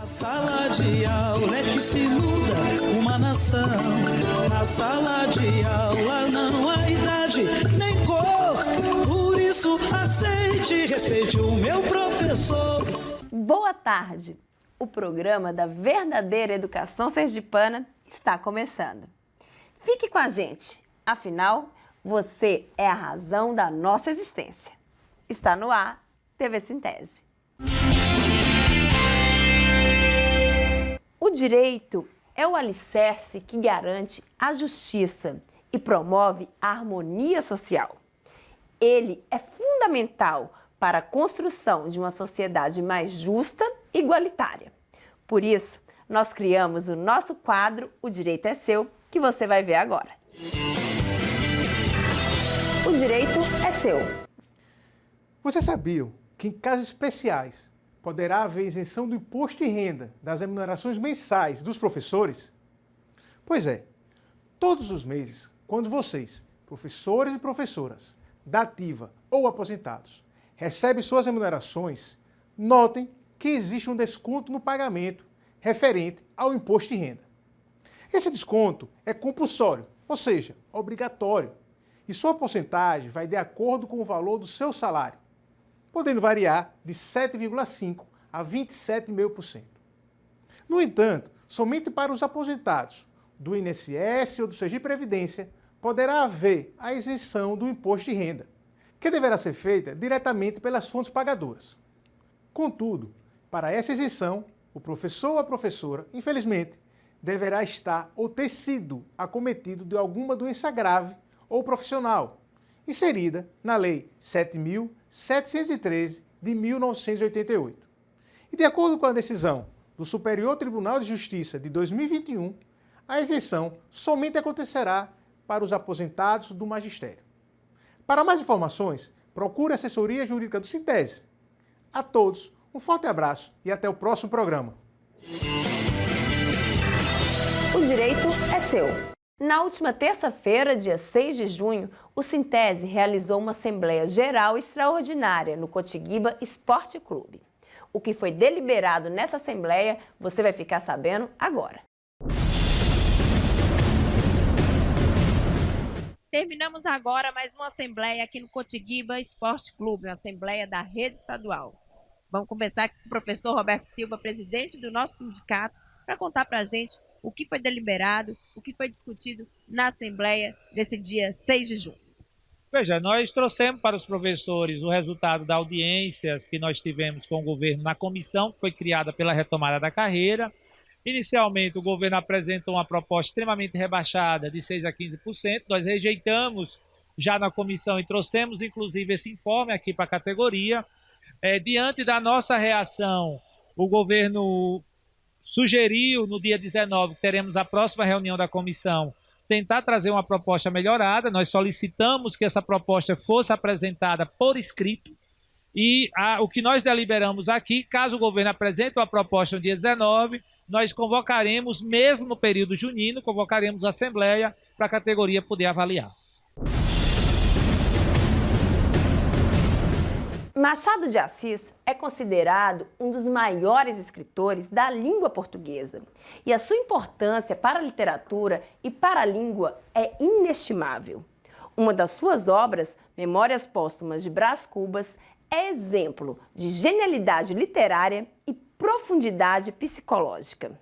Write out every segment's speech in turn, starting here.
A sala de aula é que se muda uma nação. Na sala de aula não há idade nem cor. Por isso aceite e respeite o meu professor. Boa tarde! O programa da verdadeira educação sergipana está começando. Fique com a gente, afinal, você é a razão da nossa existência. Está no ar, TV Sintese. O direito é o alicerce que garante a justiça e promove a harmonia social. Ele é fundamental para a construção de uma sociedade mais justa e igualitária. Por isso, nós criamos o nosso quadro O Direito é Seu, que você vai ver agora. O direito é seu. Você sabia que em casos especiais poderá haver isenção do imposto de renda das remunerações mensais dos professores? Pois é, todos os meses, quando vocês, professores e professoras, da ativa ou aposentados, recebem suas remunerações, notem que existe um desconto no pagamento referente ao imposto de renda. Esse desconto é compulsório, ou seja, obrigatório, e sua porcentagem vai de acordo com o valor do seu salário, podendo variar de 7,5% a 27,5%. No entanto, somente para os aposentados do INSS ou do Sergipe Previdência poderá haver a isenção do imposto de renda, que deverá ser feita diretamente pelas fontes pagadoras. Contudo, para essa isenção, o professor ou a professora, infelizmente, deverá estar ou ter sido acometido de alguma doença grave ou profissional, inserida na Lei 7.713 de 1988. E de acordo com a decisão do Superior Tribunal de Justiça de 2021, a isenção somente acontecerá para os aposentados do magistério. Para mais informações, procure a assessoria jurídica do Sintese. A todos, um forte abraço e até o próximo programa. O direito é seu. Na última terça-feira, dia 6 de junho, o Sintese realizou uma Assembleia Geral Extraordinária no Cotiguiba Esporte Clube. O que foi deliberado nessa Assembleia, você vai ficar sabendo agora. Terminamos agora mais uma Assembleia aqui no Cotiguiba Esporte Clube, uma Assembleia da Rede Estadual. Vamos conversar com o professor Roberto Silva, presidente do nosso sindicato, para contar para a gente o que foi deliberado, o que foi discutido na Assembleia desse dia 6 de junho. Veja, nós trouxemos para os professores o resultado das audiências que nós tivemos com o governo na comissão, que foi criada pela retomada da carreira. Inicialmente, o governo apresentou uma proposta extremamente rebaixada, de 6% a 15%. Nós rejeitamos já na comissão e trouxemos, inclusive, esse informe aqui para a categoria. Diante da nossa reação, o governo sugeriu no dia 19, que teremos a próxima reunião da comissão, tentar trazer uma proposta melhorada. Nós solicitamos que essa proposta fosse apresentada por escrito e o que nós deliberamos aqui, caso o governo apresente uma proposta no dia 19, nós convocaremos, mesmo no período junino, convocaremos a Assembleia para a categoria poder avaliar. Machado de Assis é considerado um dos maiores escritores da língua portuguesa e a sua importância para a literatura e para a língua é inestimável. Uma das suas obras, Memórias Póstumas de Brás Cubas, é exemplo de genialidade literária e profundidade psicológica.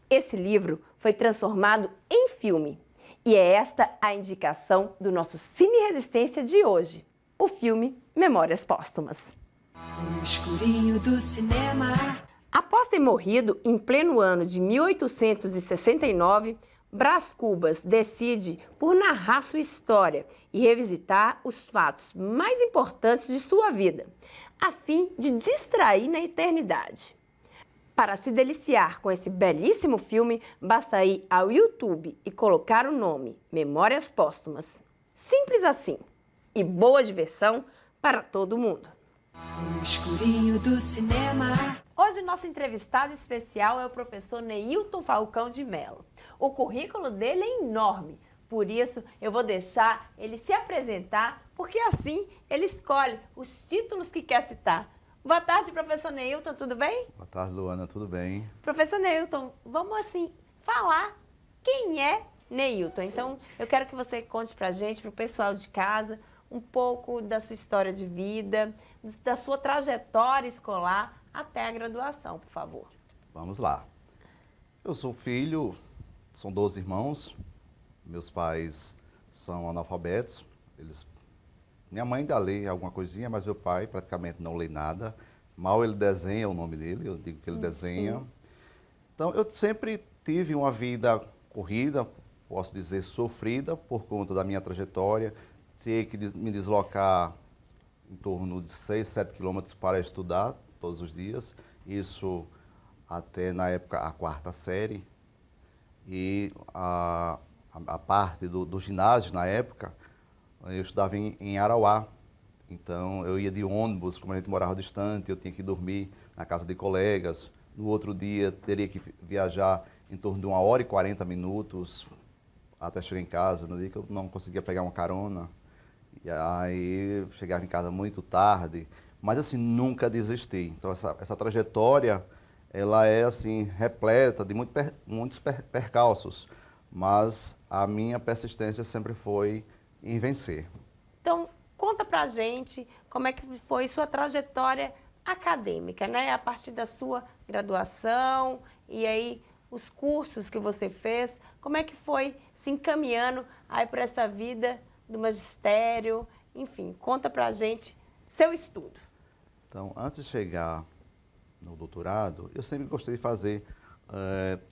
Esse livro foi transformado em filme e é esta a indicação do nosso Cine Resistência de hoje, o filme Memórias Póstumas. No escurinho do cinema. Após ter morrido em pleno ano de 1869, Brás Cubas decide por narrar sua história e revisitar os fatos mais importantes de sua vida, a fim de distrair na eternidade. Para se deliciar com esse belíssimo filme, basta ir ao YouTube e colocar o nome Memórias Póstumas. Simples assim. E boa diversão para todo mundo. No escurinho do cinema. Hoje nosso entrevistado especial é o professor Neilton Falcão de Mello. O currículo dele é enorme, por isso eu vou deixar ele se apresentar, porque assim ele escolhe os títulos que quer citar. Boa tarde, professor Neilton, tudo bem? Boa tarde, Luana, tudo bem? Professor Neilton, vamos assim falar quem é Neilton. Então, eu quero que você conte pra gente, pro pessoal de casa, um pouco da sua história de vida, da sua trajetória escolar até a graduação, por favor. Vamos lá. Eu sou filho, são 12 irmãos, meus pais são analfabetos, minha mãe ainda lê alguma coisinha, mas meu pai praticamente não lê nada. Mal ele desenha o nome dele, eu digo que ele desenha. Sim. Então, eu sempre tive uma vida corrida, posso dizer sofrida, por conta da minha trajetória, ter que me deslocar em torno de 6, 7 quilômetros para estudar todos os dias. Isso até, na época, a 4ª série. E a parte do ginásio, na época, eu estudava em Arauá. Então, eu ia de ônibus, como a gente morava distante, eu tinha que dormir na casa de colegas. No outro dia, teria que viajar em torno de 1 hora e 40 minutos até chegar em casa. No dia que eu não conseguia pegar uma carona. E aí, chegava em casa muito tarde. Mas, assim, nunca desisti. Então, essa trajetória, ela é, assim, repleta de muitos percalços. Mas a minha persistência sempre foi em vencer. Então, conta pra gente como é que foi sua trajetória acadêmica, né? A partir da sua graduação e aí os cursos que você fez, como é que foi se encaminhando aí para essa vida do magistério? Enfim, conta pra gente seu estudo. Então, antes de chegar no doutorado, eu sempre gostei de fazer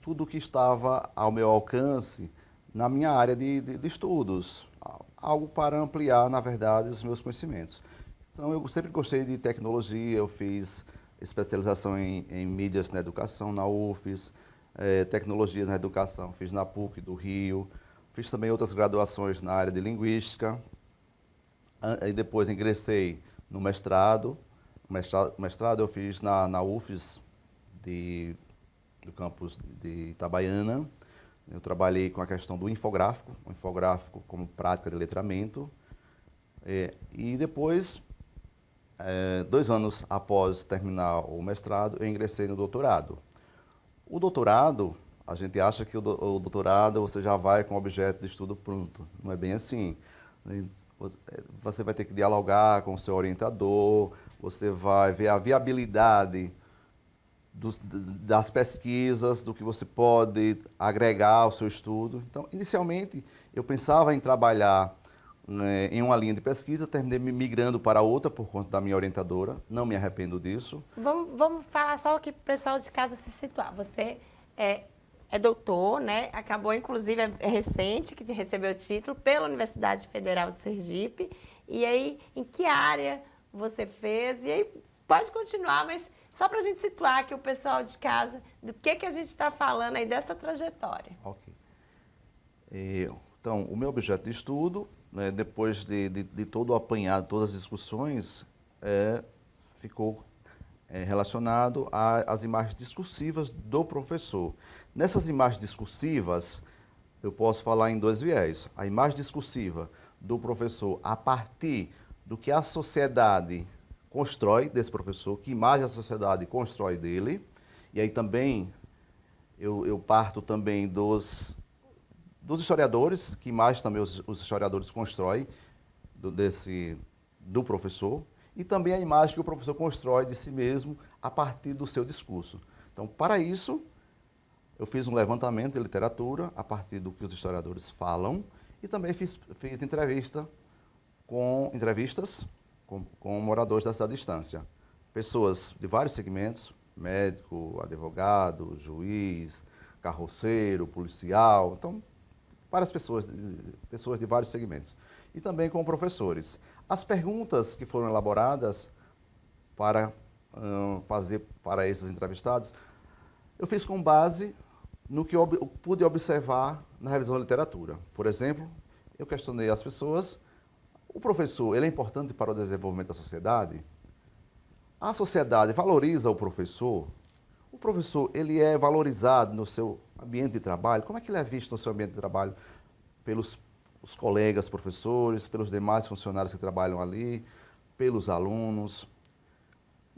tudo o que estava ao meu alcance na minha área de estudos, algo para ampliar, na verdade, os meus conhecimentos. Então, eu sempre gostei de tecnologia, eu fiz especialização em mídias na educação na UFES, tecnologias na educação, fiz na PUC do Rio, fiz também outras graduações na área de linguística, e depois ingressei no mestrado. O mestrado eu fiz na UFES do campus de Itabaiana. Eu trabalhei com a questão do infográfico, o infográfico como prática de letramento. E depois, 2 anos após terminar o mestrado, eu ingressei no doutorado. O doutorado, a gente acha que o doutorado você já vai com o objeto de estudo pronto. Não é bem assim. Você vai ter que dialogar com o seu orientador, você vai ver a viabilidade das pesquisas, do que você pode agregar ao seu estudo. Então, inicialmente, eu pensava em trabalhar em uma linha de pesquisa, terminei me migrando para outra por conta da minha orientadora, não me arrependo disso. Vamos falar só aqui para o pessoal de casa se situar. Você é doutor, né? Acabou, inclusive, é recente que recebeu o título pela Universidade Federal de Sergipe. E aí, em que área você fez? E aí, pode continuar, mas só para a gente situar aqui o pessoal de casa, do que a gente está falando aí dessa trajetória. Ok. Então, o meu objeto de estudo, né, depois de todo o apanhado, todas as discussões, ficou relacionado às imagens discursivas do professor. Nessas imagens discursivas, eu posso falar em 2 viés. A imagem discursiva do professor a partir do que a sociedade constrói desse professor, que imagem a sociedade constrói dele. E aí também, eu parto também dos historiadores, que imagem também os historiadores constroem do professor, e também a imagem que o professor constrói de si mesmo a partir do seu discurso. Então, para isso, eu fiz um levantamento de literatura a partir do que os historiadores falam, e também fiz entrevistas com moradores da cidade de Estância. Pessoas de vários segmentos, médico, advogado, juiz, carroceiro, policial, então, várias pessoas de vários segmentos. E também com professores. As perguntas que foram elaboradas para fazer para esses entrevistados, eu fiz com base no que eu pude observar na revisão da literatura. Por exemplo, eu questionei as pessoas: o professor, ele é importante para o desenvolvimento da sociedade? A sociedade valoriza o professor? O professor, ele é valorizado no seu ambiente de trabalho? Como é que ele é visto no seu ambiente de trabalho pelos os colegas professores, pelos demais funcionários que trabalham ali, pelos alunos?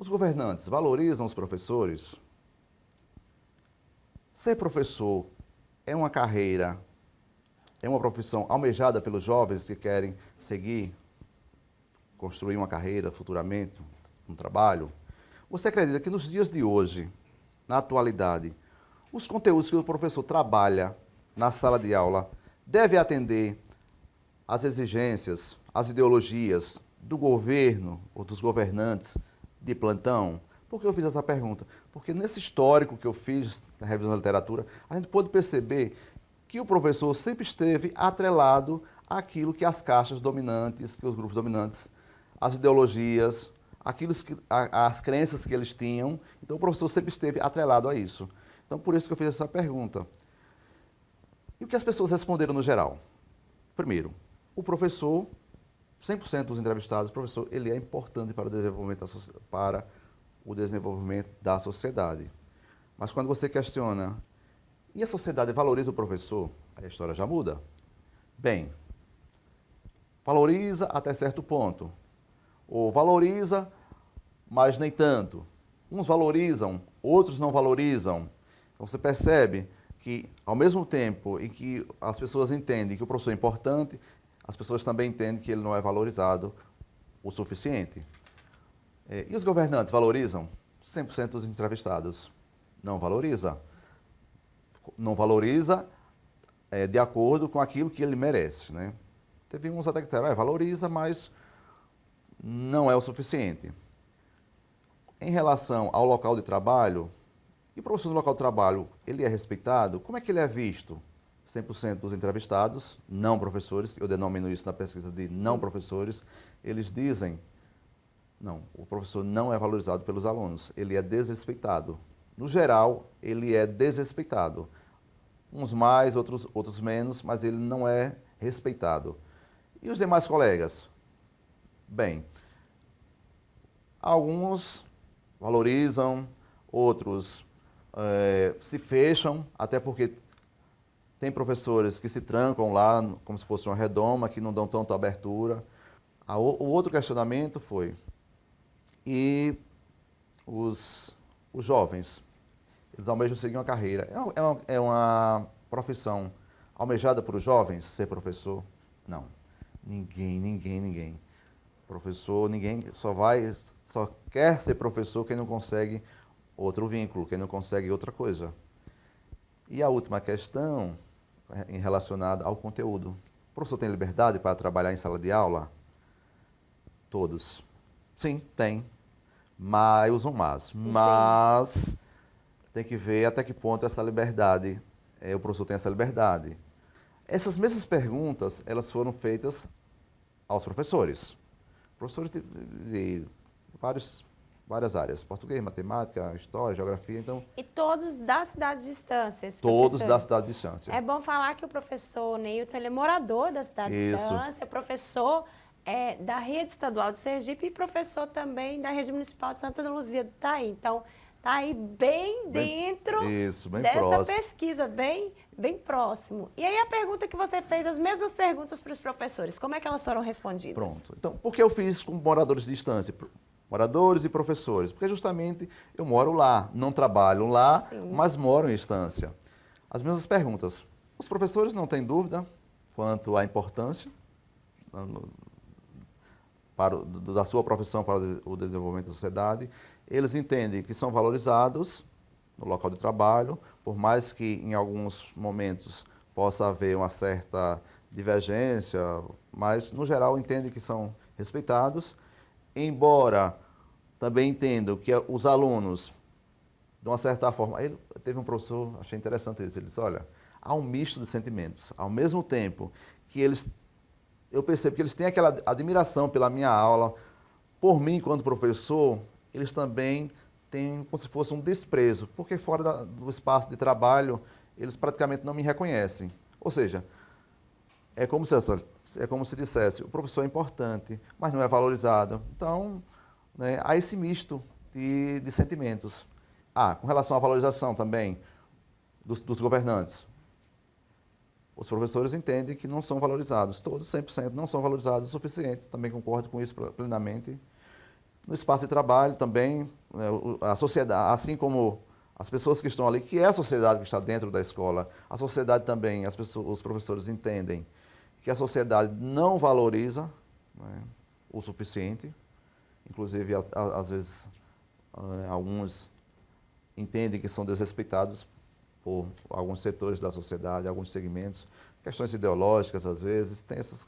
Os governantes valorizam os professores? Ser professor é uma carreira, é uma profissão almejada pelos jovens que querem seguir, construir uma carreira futuramente, um trabalho? Você acredita que nos dias de hoje, na atualidade, os conteúdos que o professor trabalha na sala de aula devem atender às exigências, às ideologias do governo ou dos governantes de plantão? Por que eu fiz essa pergunta? Porque nesse histórico que eu fiz na revisão da literatura, a gente pôde perceber que o professor sempre esteve atrelado àquilo que as caixas dominantes, que os grupos dominantes, as ideologias, as crenças que eles tinham. Então o professor sempre esteve atrelado a isso. Então por isso que eu fiz essa pergunta. E o que as pessoas responderam no geral? Primeiro, o professor, 100% dos entrevistados, o professor, ele é importante para o desenvolvimento da sociedade. Mas quando você questiona, e a sociedade valoriza o professor? Aí a história já muda. Bem, valoriza até certo ponto. Ou valoriza, mas nem tanto. Uns valorizam, outros não valorizam. Então você percebe que, ao mesmo tempo em que as pessoas entendem que o professor é importante, as pessoas também entendem que ele não é valorizado o suficiente. E os governantes valorizam? 100% dos entrevistados não valoriza. Não valoriza de acordo com aquilo que ele merece, né? Teve uns até que disseram, valoriza, mas não é o suficiente. Em relação ao local de trabalho, e o professor no local de trabalho, ele é respeitado? Como é que ele é visto? 100% dos entrevistados, não professores, eu denomino isso na pesquisa de não professores, eles dizem, não, o professor não é valorizado pelos alunos, ele é desrespeitado. No geral, ele é desrespeitado. Uns mais, outros menos, mas ele não é respeitado. E os demais colegas? Bem, alguns valorizam, outros se fecham, até porque tem professores que se trancam lá como se fosse uma redoma, que não dão tanta abertura. O outro questionamento foi, e os jovens, eles almejam seguir uma carreira. É uma profissão almejada por os jovens, ser professor? Não. Ninguém. Professor, ninguém só quer ser professor quem não consegue outro vínculo, quem não consegue outra coisa. E a última questão, relacionada ao conteúdo. O professor tem liberdade para trabalhar em sala de aula? Todos. Sim, tem. Mas usam mais. Mas tem que ver até que ponto essa liberdade, o professor tem essa liberdade. Essas mesmas perguntas, elas foram feitas aos professores. Professores de várias áreas, português, matemática, história, geografia, então... E todos da cidade de Estância, esses Todos professores. da cidade de Estância. É bom falar que o professor Neilton, ele é morador da cidade de Estância, professor da rede estadual de Sergipe e professor também da rede municipal de Santa Luzia do Itaí. Então, está aí bem dentro dessa próximo. pesquisa, bem próximo. E aí a pergunta que você fez, as mesmas perguntas para os professores, como é que elas foram respondidas? Pronto. Então, por que eu fiz com moradores de Estância? Moradores e professores, porque justamente eu moro lá, não trabalho lá, mas moro em Estância. As mesmas perguntas. Os professores não têm dúvida quanto à importância da sua profissão para o desenvolvimento da sociedade. Eles entendem que são valorizados no local de trabalho, por mais que em alguns momentos possa haver uma certa divergência, mas no geral entendem que são respeitados. Embora também entendam que os alunos, de uma certa forma... Teve um professor, achei interessante isso, ele disse, olha, há um misto de sentimentos. Ao mesmo tempo que eu percebo que eles têm aquela admiração pela minha aula, por mim enquanto professor, eles também têm como se fosse um desprezo, porque fora do espaço de trabalho, eles praticamente não me reconhecem. Ou seja, é como se dissesse, o professor é importante, mas não é valorizado. Então, né, há esse misto de sentimentos. Com relação à valorização também dos governantes. Os professores entendem que não são valorizados, todos 100% não são valorizados o suficiente, também concordo com isso plenamente. No espaço de trabalho também, né, a sociedade, assim como as pessoas que estão ali, que é a sociedade que está dentro da escola, a sociedade também, os professores entendem que a sociedade não valoriza, né, o suficiente. Inclusive, às vezes, alguns entendem que são desrespeitados por alguns setores da sociedade, alguns segmentos, questões ideológicas, às vezes, tem essas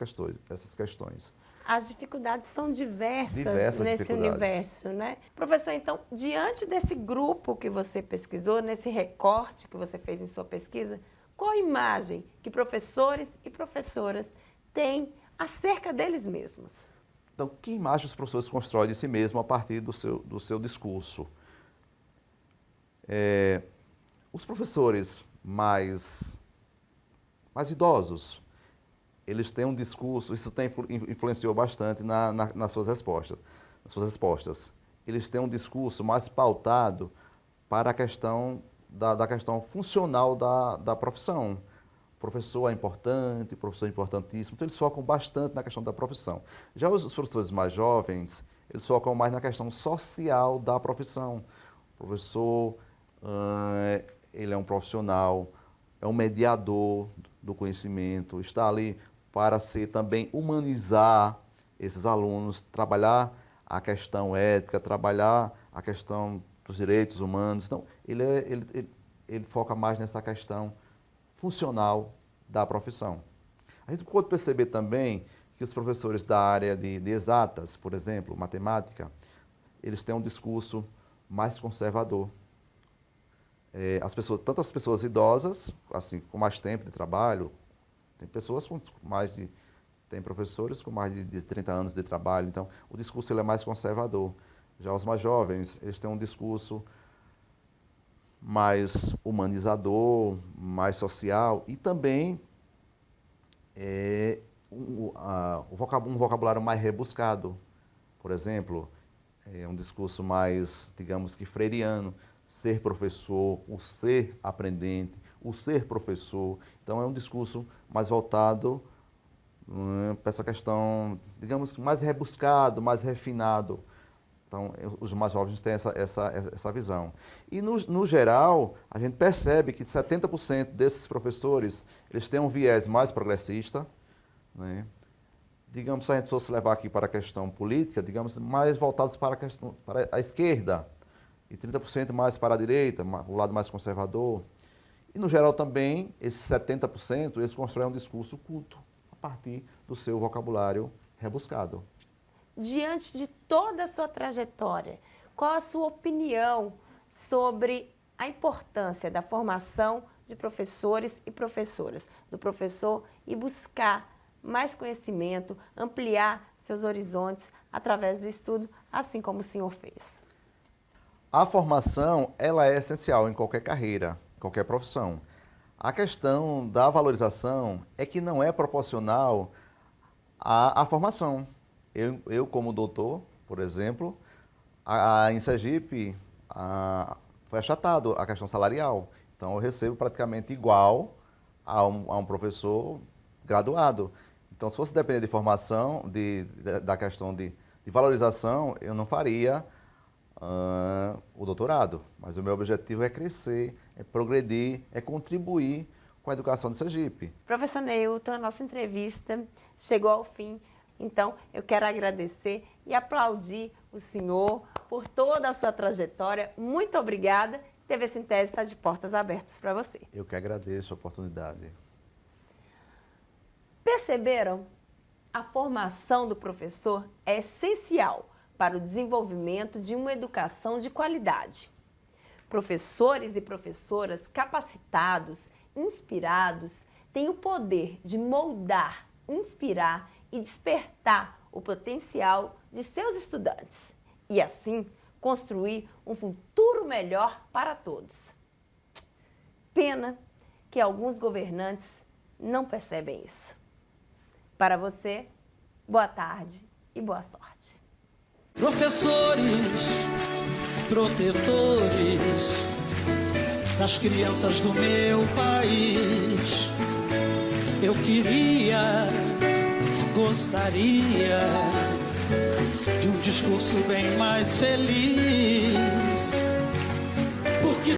questões. As dificuldades são diversas nesse dificuldades. Universo, né? Professor, então, diante desse grupo que você pesquisou, nesse recorte que você fez em sua pesquisa, qual a imagem que professores e professoras têm acerca deles mesmos? Então, que imagem os professores constroem de si mesmos a partir do seu discurso? Os professores mais idosos, eles têm um discurso, isso influenciou bastante nas suas respostas. Eles têm um discurso mais pautado para a questão da questão funcional da profissão. O professor é importante, o professor é importantíssimo, então eles focam bastante na questão da profissão. Já os professores mais jovens, eles focam mais na questão social da profissão. O professor, ele é um profissional, é um mediador do conhecimento, está ali para também humanizar esses alunos, trabalhar a questão ética, trabalhar a questão dos direitos humanos. Então, ele foca mais nessa questão funcional da profissão. A gente pode perceber também que os professores da área de exatas, por exemplo, matemática, eles têm um discurso mais conservador. Tanto as pessoas idosas, assim, com mais tempo de trabalho, tem pessoas tem professores com mais de 30 anos de trabalho, então o discurso ele é mais conservador. Já os mais jovens, eles têm um discurso mais humanizador, mais social e também um vocabulário mais rebuscado. Por exemplo, um discurso mais, digamos que freiriano, ser professor, o ser aprendente, o ser professor. Então, é um discurso mais voltado para essa questão, digamos, mais rebuscado, mais refinado. Então, os mais jovens têm essa visão. E, no geral, a gente percebe que 70% desses professores, eles têm um viés mais progressista, né? Digamos, se a gente fosse levar aqui para a questão política, digamos, mais voltados para a esquerda, e 30% mais para a direita, o lado mais conservador. E, no geral, também, esses 70%, eles constroem um discurso culto a partir do seu vocabulário rebuscado. Diante de toda a sua trajetória, qual a sua opinião sobre a importância da formação de professores e professoras, do professor e buscar mais conhecimento, ampliar seus horizontes através do estudo, assim como o senhor fez? A formação, ela é essencial em qualquer carreira, qualquer profissão. A questão da valorização é que não é proporcional à formação. Eu como doutor, por exemplo, em Sergipe, foi achatado a questão salarial. Então, eu recebo praticamente igual a um professor graduado. Então, se fosse depender de formação, da questão de valorização, eu não faria o doutorado. Mas o meu objetivo é crescer, é progredir, é contribuir com a educação de Sergipe. Professor Neilton, a nossa entrevista chegou ao fim. Então, eu quero agradecer e aplaudir o senhor por toda a sua trajetória. Muito obrigada. TV Sintese está de portas abertas para você. Eu que agradeço a oportunidade. Perceberam? A formação do professor é essencial para o desenvolvimento de uma educação de qualidade. Professores e professoras capacitados, inspirados, têm o poder de moldar, inspirar e despertar o potencial de seus estudantes e, assim, construir um futuro melhor para todos. Pena que alguns governantes não percebem isso. Para você, boa tarde e boa sorte. Professores, protetores das crianças do meu país, eu gostaria de um discurso bem mais feliz.